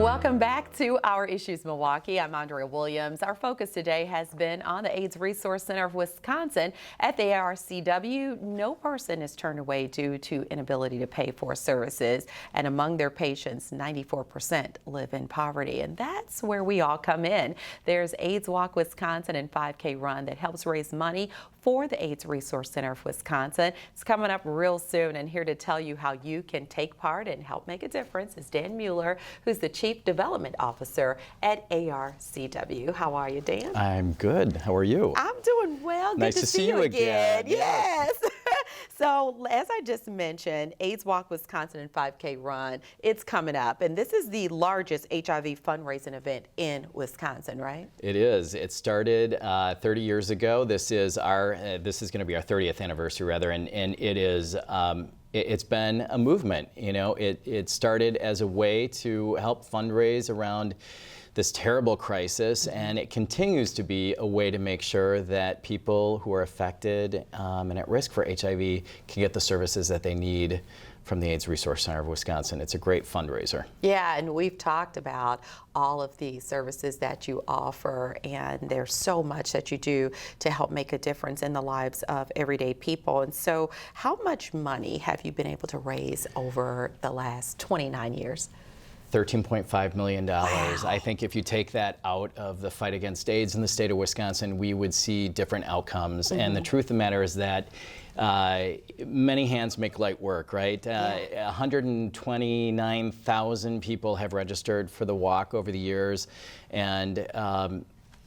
Welcome back to Our Issues Milwaukee. I'm Andrea Williams. Our focus today has been on the AIDS Resource Center of Wisconsin. At the ARCW, no person is turned away due to inability to pay for services. And among their patients, 94% live in poverty. And that's where we all come in. There's AIDS Walk Wisconsin and 5K Run that helps raise money for the AIDS Resource Center of Wisconsin. It's coming up real soon, and here to tell you how you can take part and help make a difference is Dan Mueller, who's the Chief Development Officer at ARCW. How are you, Dan? I'm good. How are you? I'm doing well. Nice Good to see you again. Yes. So, as I just mentioned, AIDS Walk Wisconsin and 5K Run, it's coming up, and this is the largest HIV fundraising event in Wisconsin, right? It is. It started 30 years ago. This is going to be our 30th anniversary, rather, and it is. It's been a movement. You know, it started as a way to help fundraise around this terrible crisis, and it continues to be a way to make sure that people who are affected and at risk for HIV can get the services that they need from the AIDS Resource Center of Wisconsin. It's a great fundraiser. Yeah, and we've talked about all of the services that you offer, and there's so much that you do to help make a difference in the lives of everyday people. And so how much money have you been able to raise over the last 29 years? $13.5 million. Wow. I think if you take that out of the fight against AIDS in the state of Wisconsin, we would see different outcomes. Mm-hmm. And the truth of the matter is that many hands make light work, right? 129,000 people have registered for the walk over the years, and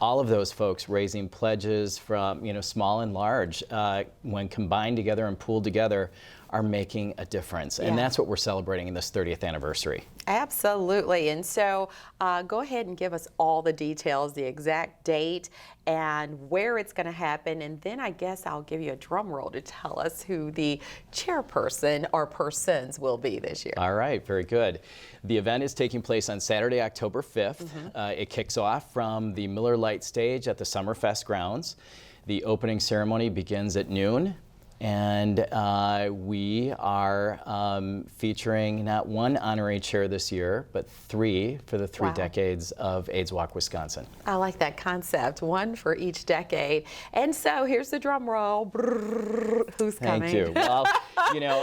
all of those folks raising pledges from, small and large, when combined together and pooled together, are making a difference. And that's what we're celebrating in this 30th anniversary. Absolutely. And so go ahead and give us all the details, the exact date and where it's going to happen. And then I guess I'll give you a drum roll to tell us who the chairperson or persons will be this year. All right, very good. The event is taking place on Saturday, October 5th. Mm-hmm. It kicks off from the Mueller Light Stage at the Summerfest grounds. The opening ceremony begins at noon. And we are featuring not one honorary chair this year, but 3 for the 3 decades of AIDS Walk Wisconsin. I like that concept, 1 for each decade. And so here's the drum roll. Brrr, who's coming? Thank you. Well,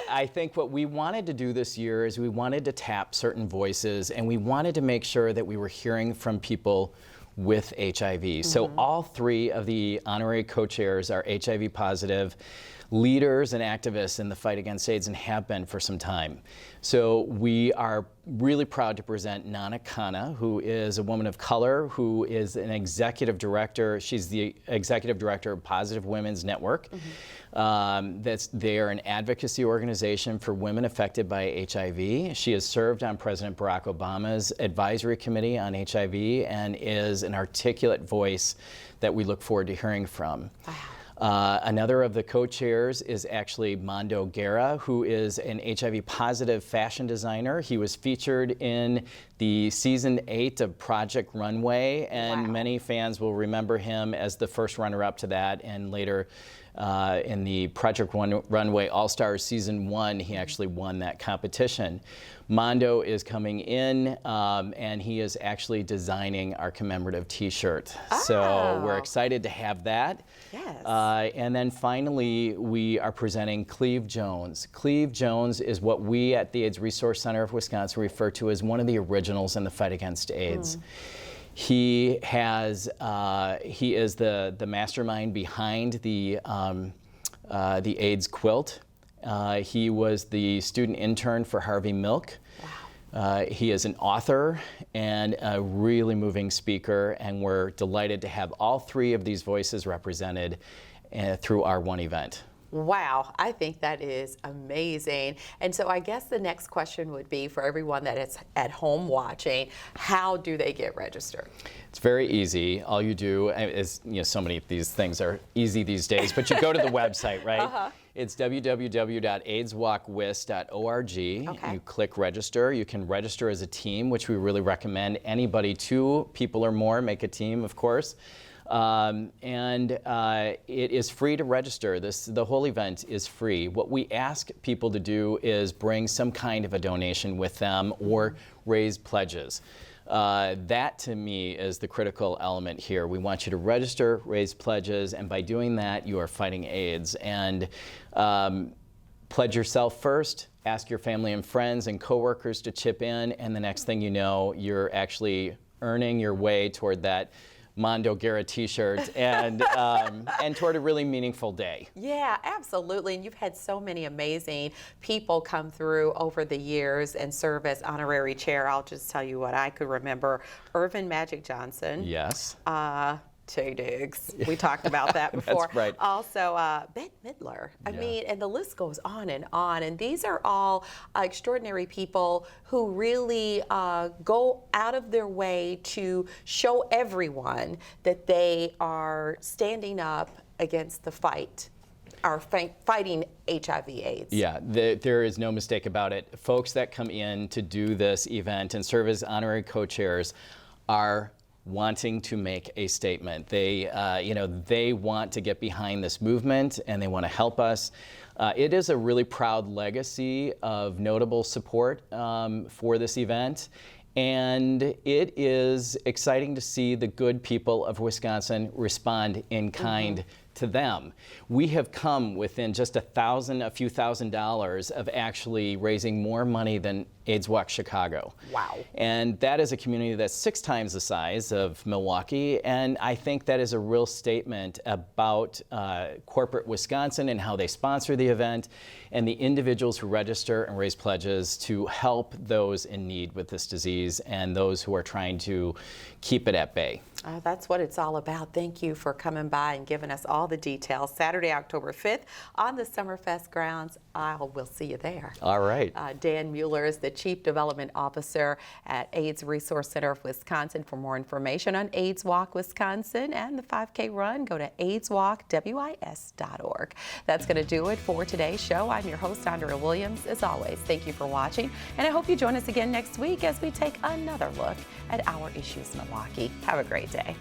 I think what we wanted to do this year is we wanted to tap certain voices, and we wanted to make sure that we were hearing from people with HIV. Mm-hmm. So all 3 of the honorary co-chairs are HIV positive leaders and activists in the fight against AIDS, and have been for some time. So we are really proud to present Nana Khanna, who is a woman of color, who is an executive director. She's the executive director of Positive Women's Network. Mm-hmm. They are an advocacy organization for women affected by HIV. She has served on President Barack Obama's advisory committee on HIV and is an articulate voice that we look forward to hearing from. Wow. Another of the co-chairs is actually Mondo Guerra, who is an HIV-positive fashion designer. He was featured in the season 8 of Project Runway, and many fans will remember him as the first runner-up to that, and later in the Project Runway All-Stars Season 1, he actually won that competition. Mondo is coming in, and he is actually designing our commemorative T-shirt. Oh. So we're excited to have that. Yes. And then finally, we are presenting Cleve Jones. Cleve Jones is what we at the AIDS Resource Center of Wisconsin refer to as one of the originals in the fight against AIDS. He is the mastermind behind the AIDS quilt. He was the student intern for Harvey Milk. Wow. He is an author and a really moving speaker, and we're delighted to have all 3 of these voices represented through our one event. Wow, I think that is amazing. And so I guess the next question would be for everyone that is at home watching, how do they get registered? It's very easy. All you do is, so many of these things are easy these days, but you go to the website, right? Uh-huh. It's www.aidswalkwis.org. Okay. You click register. You can register as a team, which we really recommend. Anybody, 2 people or more, make a team, of course. It is free to register. The whole event is free. What we ask people to do is bring some kind of a donation with them or raise pledges. That to me is the critical element here. We want you to register, raise pledges, and by doing that, you are fighting AIDS. And pledge yourself first, ask your family and friends and coworkers to chip in, and the next thing you know, you're actually earning your way toward that Mondo Guerra t-shirt and toward a really meaningful day. Yeah, absolutely. And you've had so many amazing people come through over the years and serve as honorary chair. I'll just tell you what I could remember. Irvin Magic Johnson. Yes. Tay Diggs. We talked about that before. That's right. Also, Bette Midler. I mean, and the list goes on. And these are all extraordinary people who really go out of their way to show everyone that they are standing up against the fight. Are fighting HIV/AIDS. Yeah, there is no mistake about it. Folks that come in to do this event and serve as honorary co-chairs are wanting to make a statement. They, they want to get behind this movement and they want to help us. It is a really proud legacy of notable support for this event. And it is exciting to see the good people of Wisconsin respond in kind to them. We have come within just a few $1,000s of actually raising more money than AIDS Walk Chicago. Wow. And that is a community that's 6 times the size of Milwaukee, and I think that is a real statement about corporate Wisconsin and how they sponsor the event and the individuals who register and raise pledges to help those in need with this disease and those who are trying to keep it at bay. That's what it's all about. Thank you for coming by and giving us all the details. Saturday, October 5th on the Summerfest grounds. We'll see you there. All right. Dan Mueller is the Chief Development Officer at AIDS Resource Center of Wisconsin. For more information on AIDS Walk Wisconsin and the 5K run, go to AIDSWIS.org. That's going to do it for today's show. I'm your host, Andrea Williams. As always, thank you for watching, and I hope you join us again next week as we take another look at our issues in Milwaukee. Have a great day.